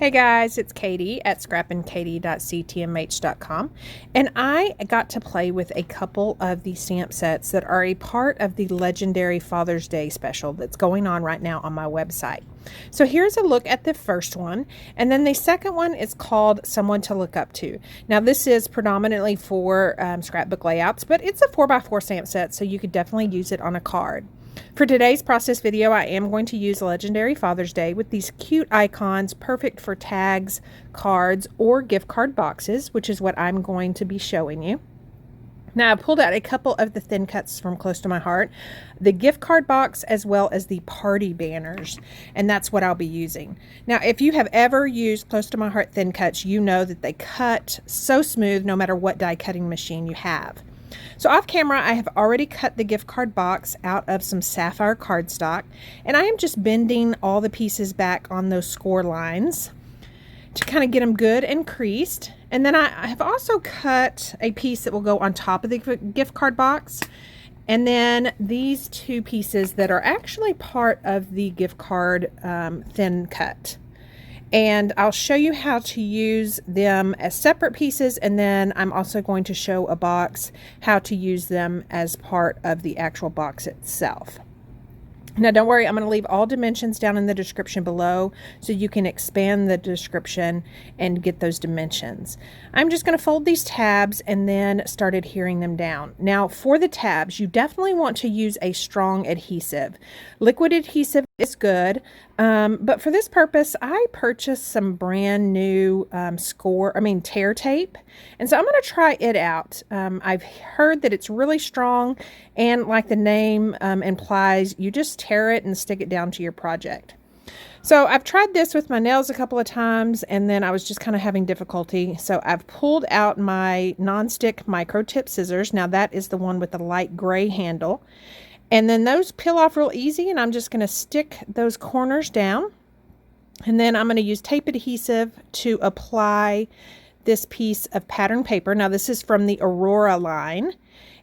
Hey guys, it's Katie at scrappinkaty.ctmh.com, and I got to play with a couple of the stamp sets that are a part of the legendary Father's Day special that's going on right now on my website. So here's a look at the first one, and then the second one is called Someone to Look Up To. Now this is predominantly for scrapbook layouts, but it's a 4x4 stamp set, so you could definitely use it on a card. For today's process video, I am going to use Legendary Father's Day with these cute icons, perfect for tags, cards, or gift card boxes, which is what I'm going to be showing you. Now, I pulled out a couple of the ThinCuts from close to my heart, the gift card box, as well as the party banners, and that's what I'll be using. Now, if you have ever used close to my heart ThinCuts, you know that they cut so smooth no matter what die cutting machine you have. So off camera, I have already cut the gift card box out of some sapphire cardstock, and I am just bending all the pieces back on those score lines to kind of get them good and creased. And then I have also cut a piece that will go on top of the gift card box, and then these two pieces that are actually part of the gift card ThinCut. And I'll show you how to use them as separate pieces, and then I'm also going to show a box how to use them as part of the actual box itself. Now don't worry, I'm going to leave all dimensions down in the description below so you can expand the description and get those dimensions. I'm just going to fold these tabs and then start adhering them down. Now for the tabs, you definitely want to use a strong adhesive. Liquid adhesive is good, but for this purpose I purchased some brand new tear tape, and so I'm going to try it out. I've heard that it's really strong, and like the name implies, you just tear it and stick it down to your project. So I've tried this with my nails a couple of times, and then I was just kind of having difficulty, so I've pulled out my non-stick micro tip scissors. Now that is the one with the light gray handle, and then those peel off real easy, and I'm just going to stick those corners down, and then I'm going to use tape adhesive to apply this piece of pattern paper. Now this is from the Aurora line,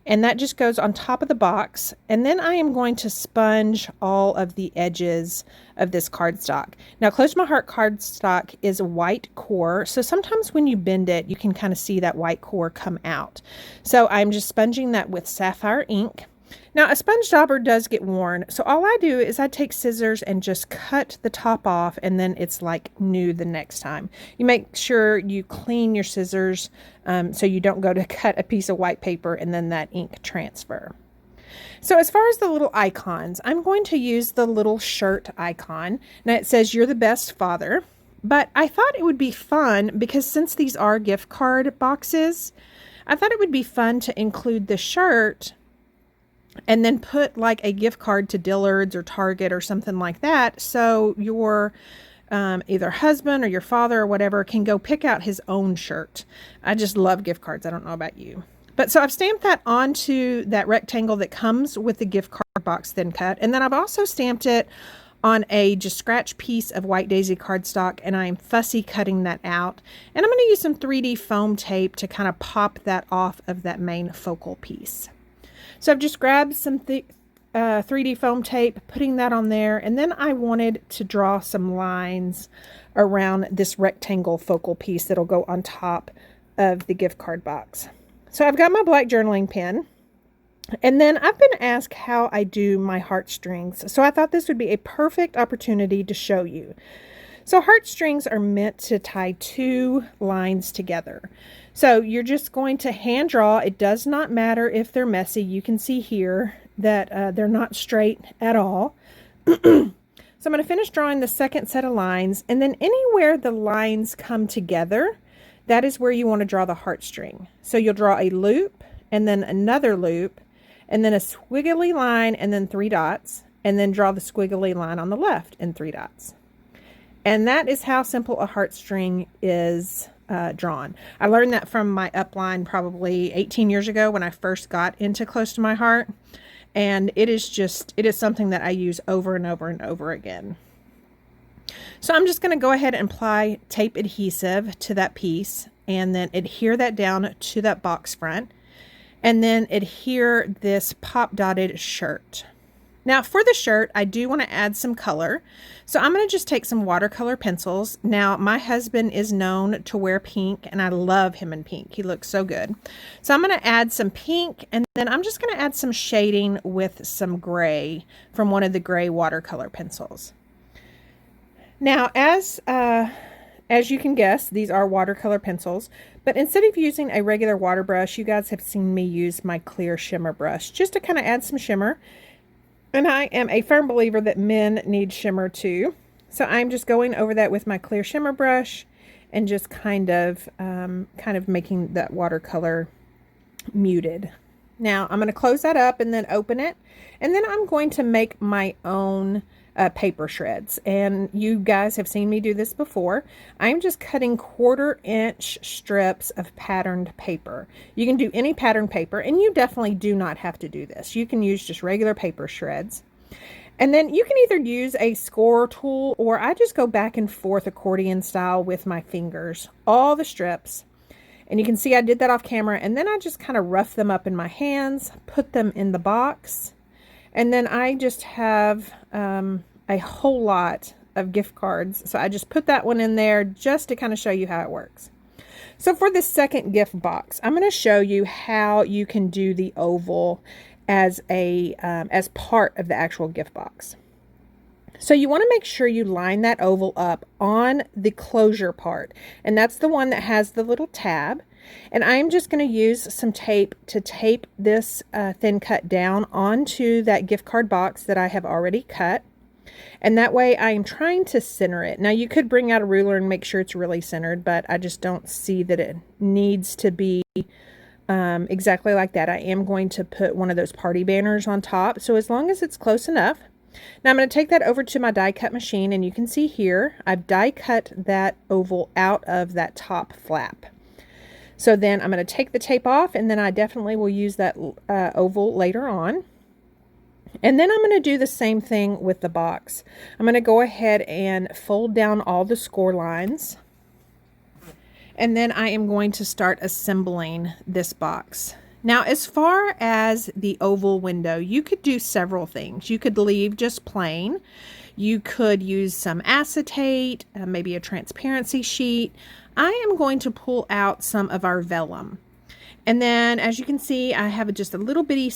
and that just goes on top of the box, and then I am going to sponge all of the edges of this cardstock. Now close to my heart cardstock is a white core, so sometimes when you bend it you can kind of see that white core come out. So I'm just sponging that with sapphire ink. Now a sponge dauber does get worn, so all I do is I take scissors and just cut the top off, and then it's like new the next time. You make sure you clean your scissors so you don't go to cut a piece of white paper and then that ink transfer. So as far as the little icons, I'm going to use the little shirt icon. Now it says "You're the best father," but I thought it would be fun, because since these are gift card boxes, I thought it would be fun to include the shirt and then put like a gift card to Dillard's or Target or something like that, so your either husband or your father or whatever can go pick out his own shirt. I just love gift cards. I don't know about you. But so I've stamped that onto that rectangle that comes with the gift card box ThinCut, and then I've also stamped it on a just scratch piece of white daisy cardstock, and I'm fussy cutting that out. And I'm going to use some 3D foam tape to kind of pop that off of that main focal piece. So I've just grabbed some 3D foam tape, putting that on there, and then I wanted to draw some lines around this rectangle focal piece that'll go on top of the gift card box. So I've got my black journaling pen, and then I've been asked how I do my heartstrings, so I thought this would be a perfect opportunity to show you. So heartstrings are meant to tie two lines together. So you're just going to hand draw. It does not matter if they're messy. You can see here that they're not straight at all. So I'm going to finish drawing the second set of lines, and then anywhere the lines come together, that is where you want to draw the heartstring. So you'll draw a loop, and then another loop, and then a squiggly line, and then 3 dots, and then draw the squiggly line on the left and 3 dots. And that is how simple a heartstring is drawn. I learned that from my upline probably 18 years ago when I first got into Close to My Heart, and it is something that I use over and over and over again. So I'm just going to go ahead and apply tape adhesive to that piece, and then adhere that down to that box front, and then adhere this pop dotted shirt. Now for the shirt, I do want to add some color. So I'm going to just take some watercolor pencils. Now my husband is known to wear pink and I love him in pink. He looks so good. So I'm going to add some pink and then I'm just going to add some shading with some gray from one of the gray watercolor pencils. Now as you can guess, these are watercolor pencils, but instead of using a regular water brush, you guys have seen me use my clear shimmer brush just to kind of add some shimmer. And I am a firm believer that men need shimmer too. So I'm just going over that with my clear shimmer brush and just kind of making that watercolor muted. Now I'm going to close that up and then open it. And then I'm going to make my own paper shreds. And you guys have seen me do this before. I'm just cutting 1/4 inch strips of patterned paper. You can do any patterned paper, and you definitely do not have to do this. You can use just regular paper shreds. And then you can either use a score tool, or I just go back and forth accordion style with my fingers, all the strips. And you can see I did that off camera, and then I just kind of rough them up in my hands, put them in the box. And then I just have a whole lot of gift cards. So I just put that one in there just to kind of show you how it works. So for the second gift box, I'm going to show you how you can do the oval as part of the actual gift box. So you want to make sure you line that oval up on the closure part. And that's the one that has the little tab. And I'm just going to use some tape to tape this ThinCut down onto that gift card box that I have already cut. And that way I am trying to center it. Now you could bring out a ruler and make sure it's really centered, but I just don't see that it needs to be exactly like that. I am going to put one of those party banners on top. So as long as it's close enough. Now I'm going to take that over to my die cut machine, and you can see here I've die cut that oval out of that top flap. So then I'm going to take the tape off, and then I definitely will use that oval later on. And then I'm going to do the same thing with the box. I'm going to go ahead and fold down all the score lines. And then I am going to start assembling this box. Now, as far as the oval window, you could do several things. You could leave just plain. You could use some acetate, maybe a transparency sheet. I am going to pull out some of our vellum. And then, as you can see, I have just a little bitty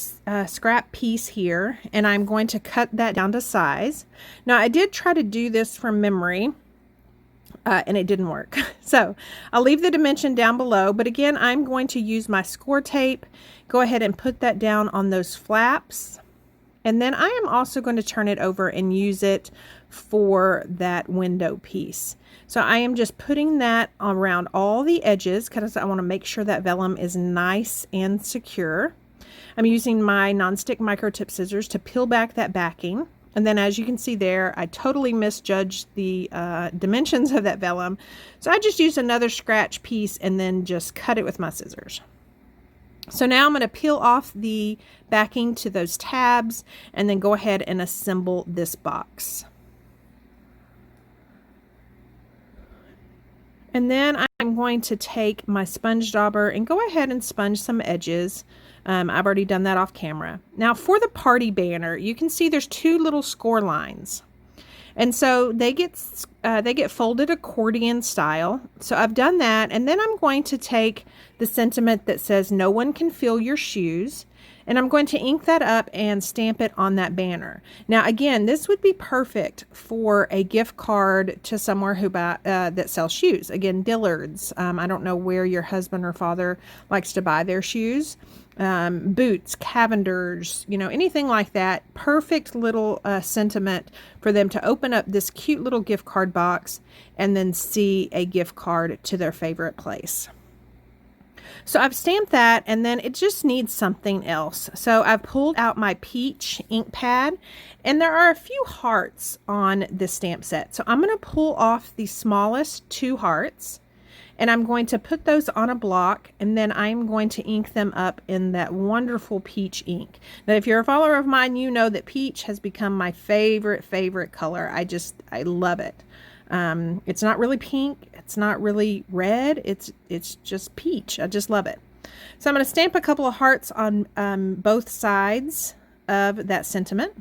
scrap piece here, and I'm going to cut that down to size. Now, I did try to do this from memory, and it didn't work. So I'll leave the dimension down below, but again, I'm going to use my score tape, go ahead and put that down on those flaps. And then I am also going to turn it over and use it for that window piece. So I am just putting that around all the edges because I want to make sure that vellum is nice and secure. I'm using my nonstick micro tip scissors to peel back that backing. And then as you can see there, I totally misjudged the dimensions of that vellum. So I just used another scratch piece and then just cut it with my scissors. So now I'm going to peel off the backing to those tabs and then go ahead and assemble this box. And then I'm going to take my sponge dauber and go ahead and sponge some edges. I've already done that off camera. Now for the party banner, you can see there's two little score lines. And so they get folded accordion style. So I've done that, and then I'm going to take the sentiment that says no one can feel your shoes, and I'm going to ink that up and stamp it on that banner. Now again, this would be perfect for a gift card to somewhere who that sells shoes. Again, Dillard's. I don't know where your husband or father likes to buy their shoes. Boots, Cavender's, you know, anything like that. Perfect little sentiment for them to open up this cute little gift card box and then see a gift card to their favorite place. So I've stamped that, and then it just needs something else. So I've pulled out my peach ink pad, and there are a few hearts on this stamp set. So I'm going to pull off the smallest 2 hearts, and I'm going to put those on a block, and then I'm going to ink them up in that wonderful peach ink. Now, if you're a follower of mine, you know that peach has become my favorite color. I love it. It's not really pink. It's not really red. It's just peach. I just love it. So I'm going to stamp a couple of hearts on both sides of that sentiment.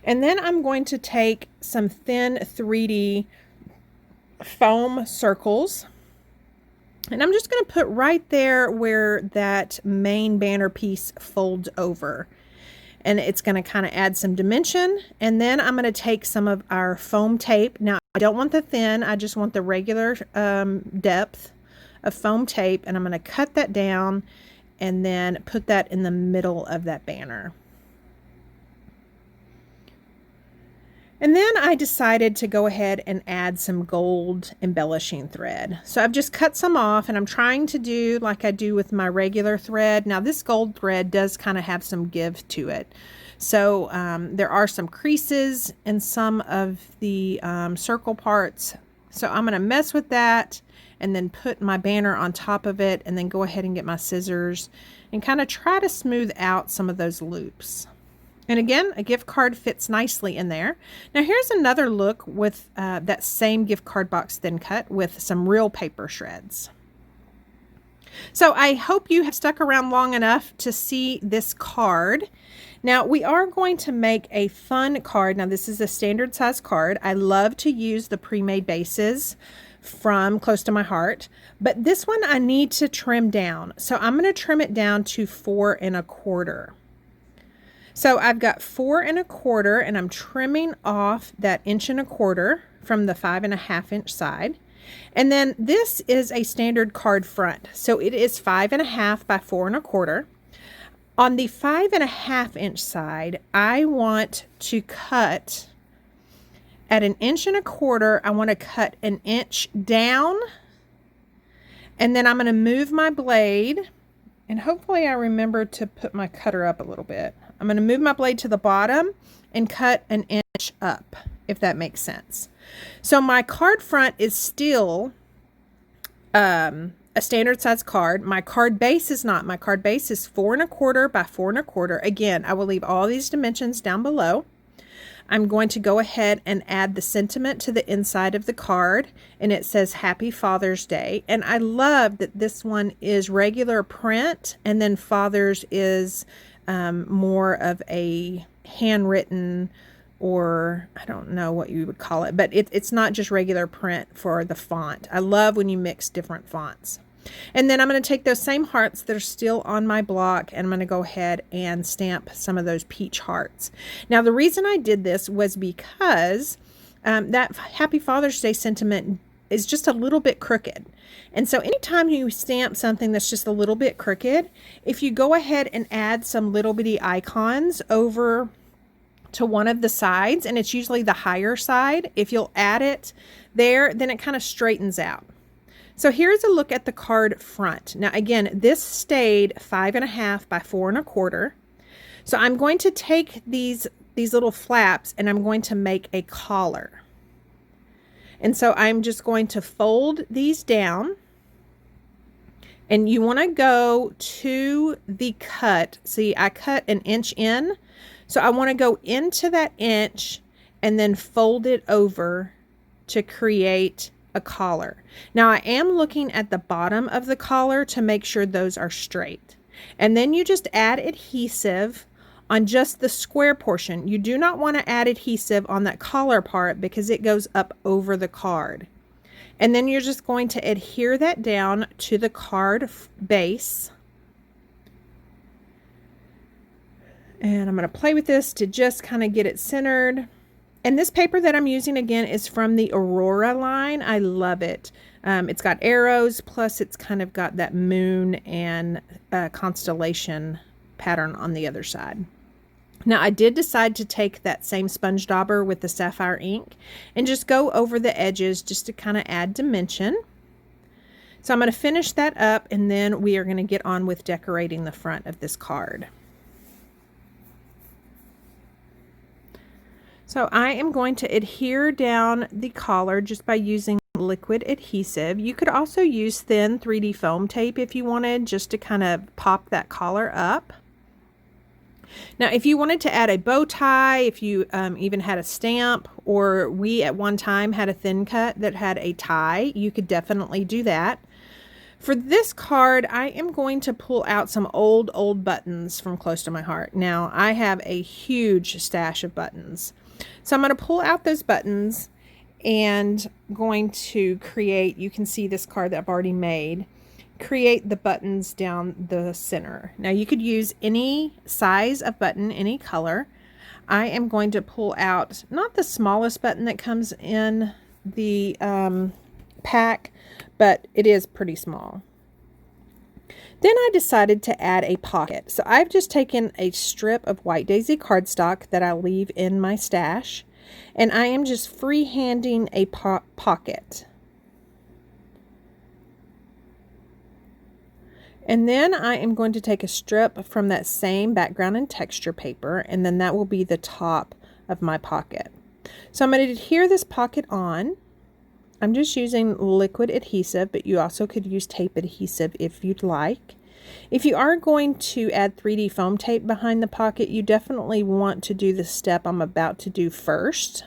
And then I'm going to take some thin 3D foam circles, and I'm just going to put right there where that main banner piece folds over. And it's going to kind of add some dimension. And then I'm going to take some of our foam tape. Now, I don't want the thin, I just want the regular depth of foam tape. And I'm going to cut that down and then put that in the middle of that banner. And then I decided to go ahead and add some gold embellishing thread. So I've just cut some off, and I'm trying to do like I do with my regular thread. Now this gold thread does kind of have some give to it. So there are some creases in some of the circle parts. So I'm going to mess with that and then put my banner on top of it, and then go ahead and get my scissors and kind of try to smooth out some of those loops. And again, a gift card fits nicely in there. Now here's another look with that same gift card box ThinCut with some real paper shreds. So I hope you have stuck around long enough to see this card. Now we are going to make a fun card. Now this is a standard size card. I love to use the pre-made bases from Close to My Heart, but this one I need to trim down. So I'm going to trim it down to 4 1/4. So I've got 4 1/4, and I'm trimming off that 1 1/4 from the 5 1/2 inch side. And then this is a standard card front. So it is 5 1/2 by 4 1/4. On the 5 1/2 inch side, I want to cut at 1 1/4. I want to cut 1 inch down, and then I'm going to move my blade, and hopefully I remember to put my cutter up a little bit. I'm going to move my blade to the bottom and cut 1 inch up, if that makes sense. So my card front is still a standard size card. My card base is not. My card base is 4 1/4 by 4 1/4. Again, I will leave all these dimensions down below. I'm going to go ahead and add the sentiment to the inside of the card, and it says Happy Father's Day. And I love that this one is regular print, and then Father's is more of a handwritten, or I don't know what you would call it, but it's not just regular print for the font. I love when you mix different fonts. And then I'm going to take those same hearts that are still on my block, and I'm going to go ahead and stamp some of those peach hearts. Now the reason I did this was because that Happy Father's Day sentiment is just a little bit crooked. And so anytime you stamp something that's just a little bit crooked, if you go ahead and add some little bitty icons over to one of the sides, and it's usually the higher side, if you'll add it there, then it kind of straightens out. So here's a look at the card front. Now again, this stayed 5 1/2 by 4 1/4. So I'm going to take these little flaps, and I'm going to make a collar. And so I'm just going to fold these down, and you want to go to the cut. See, I cut 1 inch in, so I want to go into that inch and then fold it over to create a collar. Now I am looking at the bottom of the collar to make sure those are straight. And then you just add adhesive on just the square portion. You do not want to add adhesive on that collar part because it goes up over the card. And then you're just going to adhere that down to the card base. And I'm going to play with this to just kind of get it centered. And this paper that I'm using again is from the Aurora line. I love it. It's got arrows, plus it's kind of got that moon and constellation pattern on the other side. Now I did decide to take that same sponge dauber with the sapphire ink and just go over the edges just to kind of add dimension. So I'm going to finish that up, and then we are going to get on with decorating the front of this card. So I am going to adhere down the collar just by using liquid adhesive. You could also use thin 3D foam tape if you wanted, just to kind of pop that collar up. Now if you wanted to add a bow tie, if you even had a stamp, or we at one time had a ThinCut that had a tie, you could definitely do that. For this card, I am going to pull out some old buttons from close to my heart. Now, I have a huge stash of buttons. So I'm going to pull out those buttons and going to create, you can see this card that I've already made, create the buttons down the center. Now, you could use any size of button, any color. I am going to pull out, not the smallest button that comes in the pack, but it is pretty small. Then I decided to add a pocket. So I've just taken a strip of White Daisy cardstock that I leave in my stash, and I am just freehanding a pocket. And then I am going to take a strip from that same background and texture paper, and then that will be the top of my pocket. So I'm going to adhere this pocket on. I'm just using liquid adhesive, but you also could use tape adhesive if you'd like. If you are going to add 3D foam tape behind the pocket, you definitely want to do the step I'm about to do first.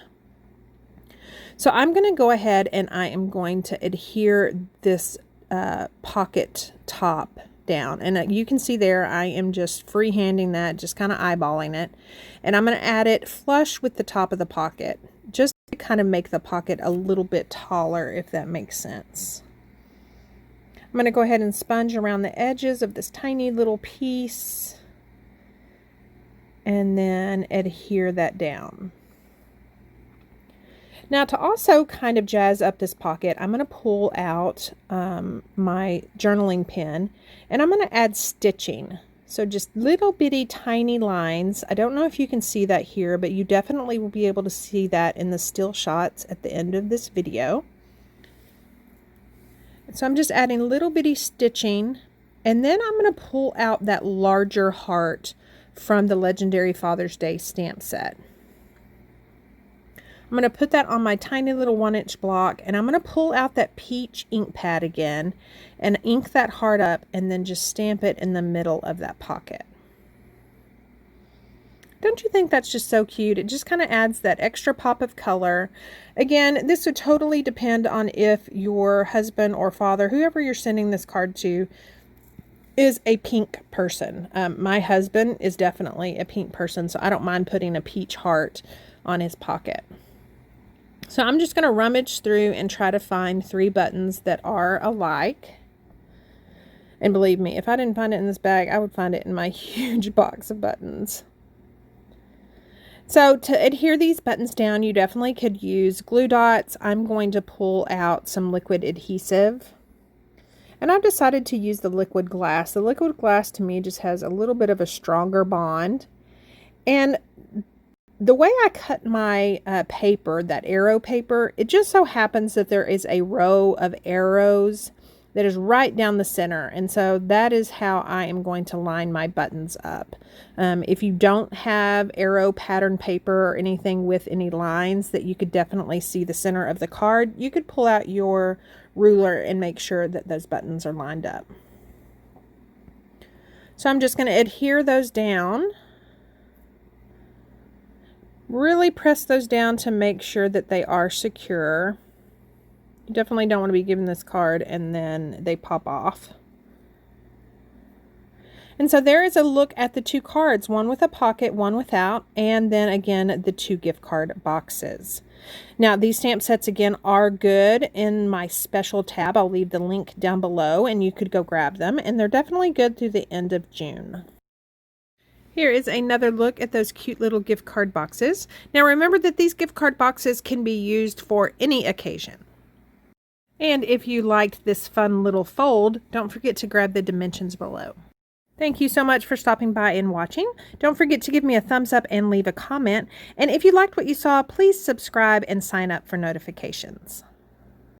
So I'm going to go ahead and I am going to adhere this pocket top down. And you can see there, I am just freehanding that, just kind of eyeballing it. And I'm going to add it flush with the top of the pocket, just to kind of make the pocket a little bit taller, if that makes sense. I'm going to go ahead and sponge around the edges of this tiny little piece and then adhere that down. Now, to also kind of jazz up this pocket, I'm going to pull out my journaling pen and I'm going to add stitching. So just little bitty tiny lines. I don't know if you can see that here, but you definitely will be able to see that in the still shots at the end of this video. So I'm just adding little bitty stitching, and then I'm going to pull out that larger heart from the Legendary Father's Day stamp set. I'm going to put that on my tiny little 1-inch block, and I'm going to pull out that peach ink pad again and ink that heart up and then just stamp it in the middle of that pocket. Don't you think that's just so cute? It just kind of adds that extra pop of color. Again, this would totally depend on if your husband or father, whoever you're sending this card to, is a pink person. My husband is definitely a pink person, so I don't mind putting a peach heart on his pocket. So I'm just going to rummage through and try to find 3 buttons that are alike. And believe me, if I didn't find it in this bag, I would find it in my huge box of buttons. So to adhere these buttons down, you definitely could use glue dots. I'm going to pull out some liquid adhesive. And I've decided to use the liquid glass. The liquid glass to me just has a little bit of a stronger bond. And the way I cut my paper, that arrow paper, it just so happens that there is a row of arrows that is right down the center. And so that is how I am going to line my buttons up. If you don't have arrow pattern paper or anything with any lines that you could definitely see the center of the card, you could pull out your ruler and make sure that those buttons are lined up. So I'm just going to adhere those down. Really press those down to make sure that they are secure. You definitely don't want to be given this card and then they pop off. And so there is a look at the 2 cards, one with a pocket, one without, and then again the 2 gift card boxes. Now these stamp sets again are good in my special tab. I'll leave the link down below and you could go grab them, and they're definitely good through the end of June. Here is another look at those cute little gift card boxes. Now remember that these gift card boxes can be used for any occasion. And if you liked this fun little fold, don't forget to grab the dimensions below. Thank you so much for stopping by and watching. Don't forget to give me a thumbs up and leave a comment. And if you liked what you saw, please subscribe and sign up for notifications.